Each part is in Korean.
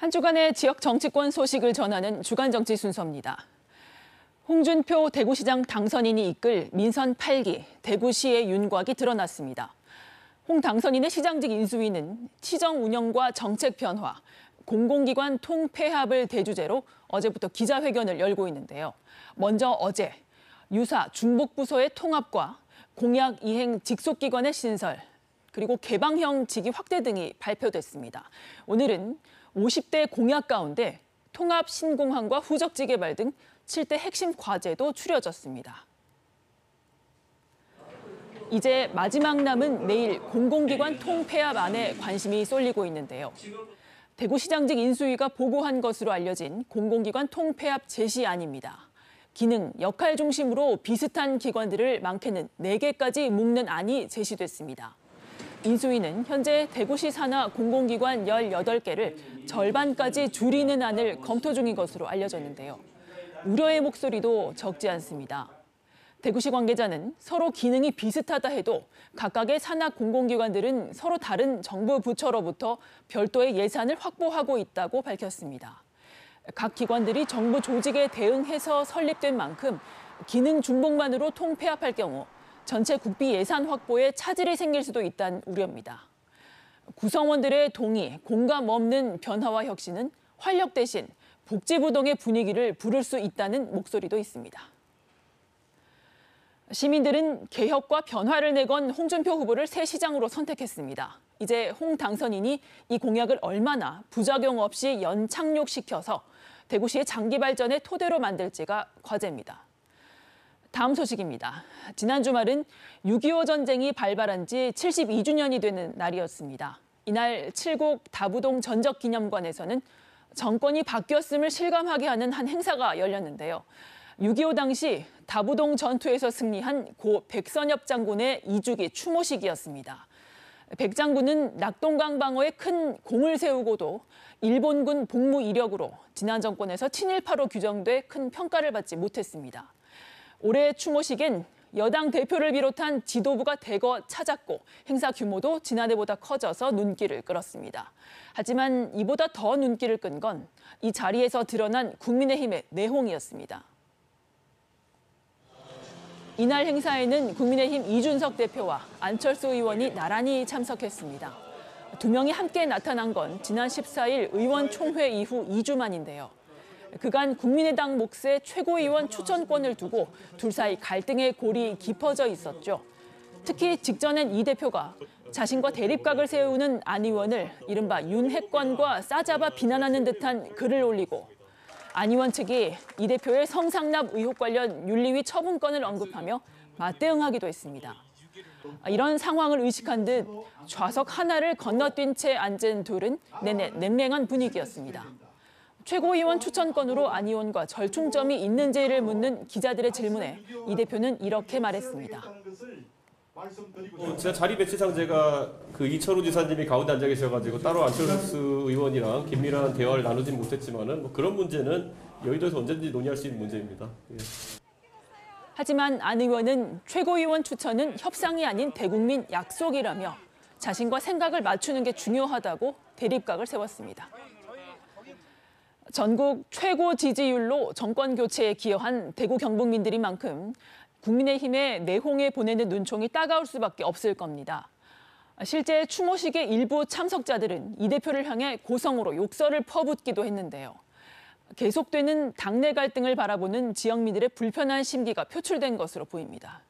한 주간의 지역 정치권 소식을 전하는 주간 정치 순서입니다. 홍준표 대구시장 당선인이 이끌 민선 8기 대구시의 윤곽이 드러났습니다. 홍 당선인의 시장직 인수위는 시정 운영과 정책 변화, 공공기관 통폐합을 대주제로 어제부터 기자회견을 열고 있는데요. 먼저 어제 유사 중복부서의 통합과 공약 이행 직속기관의 신설, 그리고 개방형 직위 확대 등이 발표됐습니다. 오늘은 50대 공약 가운데 통합 신공항과 후적지 개발 등 7대 핵심 과제도 추려졌습니다. 이제 마지막 남은 내일 공공기관 통폐합안에 관심이 쏠리고 있는데요. 대구시장직 인수위가 보고한 것으로 알려진 공공기관 통폐합 제시안입니다. 기능, 역할 중심으로 비슷한 기관들을 많게는 4개까지 묶는 안이 제시됐습니다. 인수위는 현재 대구시 산하 공공기관 18개를 절반까지 줄이는 안을 검토 중인 것으로 알려졌는데요. 우려의 목소리도 적지 않습니다. 대구시 관계자는 서로 기능이 비슷하다 해도 각각의 산하 공공기관들은 서로 다른 정부 부처로부터 별도의 예산을 확보하고 있다고 밝혔습니다. 각 기관들이 정부 조직에 대응해서 설립된 만큼 기능 중복만으로 통폐합할 경우 전체 국비 예산 확보에 차질이 생길 수도 있다는 우려입니다. 구성원들의 동의, 공감 없는 변화와 혁신은 활력 대신 복지부동의 분위기를 부를 수 있다는 목소리도 있습니다. 시민들은 개혁과 변화를 내건 홍준표 후보를 새 시장으로 선택했습니다. 이제 홍 당선인이 이 공약을 얼마나 부작용 없이 연착륙시켜서 대구시의 장기 발전의 토대로 만들지가 과제입니다. 다음 소식입니다. 지난 주말은 6.25 전쟁이 발발한 지 72주년이 되는 날이었습니다. 이날 칠곡 다부동 전적기념관에서는 정권이 바뀌었음을 실감하게 하는 한 행사가 열렸는데요. 6.25 당시 다부동 전투에서 승리한 고 백선엽 장군의 이주기 추모식이었습니다. 백 장군은 낙동강 방어에 큰 공을 세우고도 일본군 복무 이력으로 지난 정권에서 친일파로 규정돼 큰 평가를 받지 못했습니다. 올해 추모식엔 여당 대표를 비롯한 지도부가 대거 찾았고 행사 규모도 지난해보다 커져서 눈길을 끌었습니다. 하지만 이보다 더 눈길을 끈 건 이 자리에서 드러난 국민의힘의 내홍이었습니다. 이날 행사에는 국민의힘 이준석 대표와 안철수 의원이 나란히 참석했습니다. 두 명이 함께 나타난 건 지난 14일 의원총회 이후 2주 만인데요. 그간 국민의당 몫의 최고위원 추천권을 두고 둘 사이 갈등의 골이 깊어져 있었죠. 특히 직전엔 이 대표가 자신과 대립각을 세우는 안 의원을 이른바 윤핵관과 싸잡아 비난하는 듯한 글을 올리고 안 의원 측이 이 대표의 성상납 의혹 관련 윤리위 처분건을 언급하며 맞대응하기도 했습니다. 이런 상황을 의식한 듯 좌석 하나를 건너뛴 채 앉은 둘은 내내 냉랭한 분위기였습니다. 최고위원 추천권으로 안 의원과 절충점이 있는지를 묻는 기자들의 질문에 이 대표는 이렇게 말했습니다. 제가 자리 배치상 제가 이철우 지사님이 가운데 앉아 계셔가지고 따로 안철수 의원이랑 긴밀한 대화를 나누진 못했지만은 그런 문제는 여의도에서 언제든지 논의할 수 있는 문제입니다. 예. 하지만 안 의원은 최고위원 추천은 협상이 아닌 대국민 약속이라며 자신과 생각을 맞추는 게 중요하다고 대립각을 세웠습니다. 전국 최고 지지율로 정권 교체에 기여한 대구 경북민들인 만큼 국민의힘의 내홍에 보내는 눈총이 따가울 수밖에 없을 겁니다. 실제 추모식의 일부 참석자들은 이 대표를 향해 고성으로 욕설을 퍼붓기도 했는데요. 계속되는 당내 갈등을 바라보는 지역민들의 불편한 심기가 표출된 것으로 보입니다.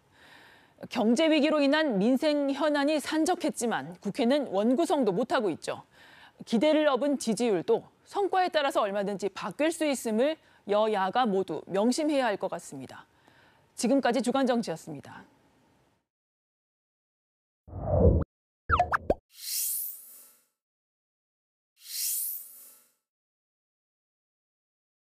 경제 위기로 인한 민생 현안이 산적했지만 국회는 원구성도 못하고 있죠. 기대를 업은 지지율도 성과에 따라서 얼마든지 바뀔 수 있음을 여야가 모두 명심해야 할 것 같습니다. 지금까지 주간정치였습니다.